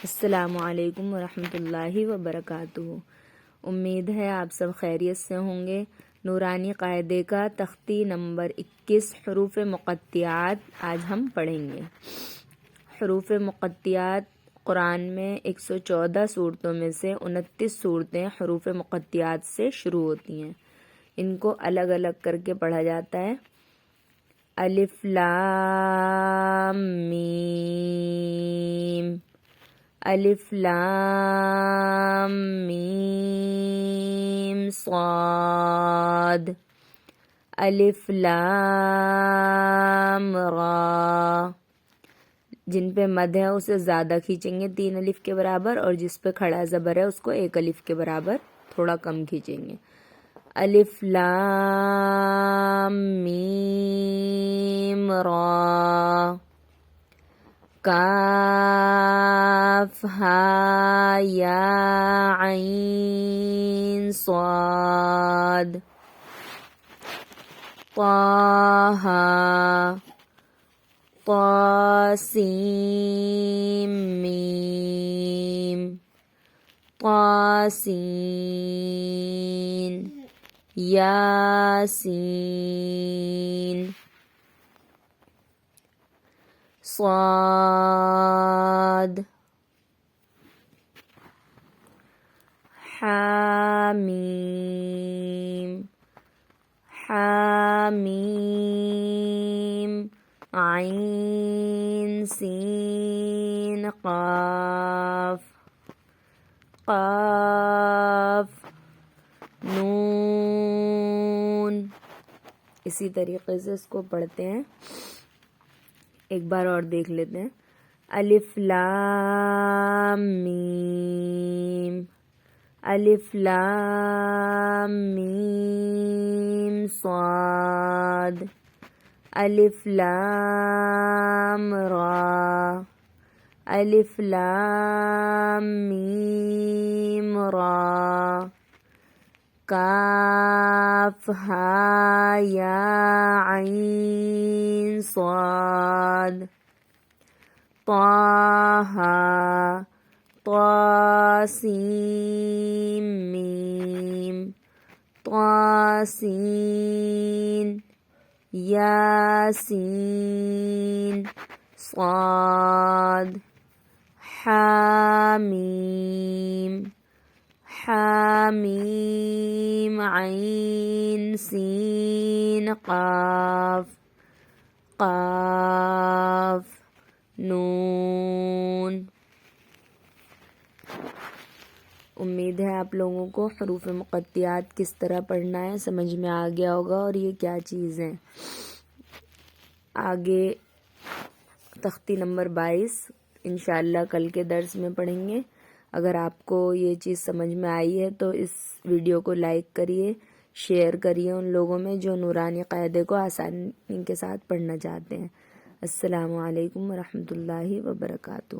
السلام علیکم ورحمۃ اللہ وبرکاتہ۔ امید ہے آپ سب خیریت سے ہوں گے۔ نورانی قاعدے کا تختی نمبر 21 حروف مقطعات آج ہم پڑھیں گے۔ حروف مقطعات قرآن میں 114 صورتوں میں سے 29 صورتیں حروف مقطعات سے شروع ہوتی ہیں۔ ان کو الگ الگ کر کے پڑھا جاتا ہے۔ الف لام میم، الف لام میم صاد، الف لام را۔ جن پہ مد ہے اسے زیادہ کھینچیں گے 3 الف کے برابر، اور جس پہ کھڑا زبر ہے اس کو 1 الف کے برابر تھوڑا کم کھینچیں گے۔ الف لام میم را، کاف ہا یا عین صاد، طہ طا سین میم، طاسین، یاسین، صاد، حامیم، حامیم، عین سین قاف، قاف، نون۔ اسی طریقے سے اس کو پڑھتے ہیں، ایک بار اور دیکھ لیتے ہیں۔ الف لام میم، الف لام میم صاد، الف لام را، الف لام میم را، کاف ہا یا عین صاد، طہ طا سین میم، طاسین، یاسین، صاد، حامیم، حامیم، عین سین قاف، قاف، نون۔ امید ہے آپ لوگوں کو حروف مقطعات کس طرح پڑھنا ہے سمجھ میں آ گیا ہوگا، اور یہ کیا چیز ہے۔ آگے تختی نمبر 22 انشاءاللہ کل کے درس میں پڑھیں گے۔ اگر آپ کو یہ چیز سمجھ میں آئی ہے تو اس ویڈیو کو لائک کریے، شیئر کریے ان لوگوں میں جو نورانی قاعدے کو آسانی کے ساتھ پڑھنا چاہتے ہیں۔ السلام علیکم ورحمۃ اللہ وبرکاتہ۔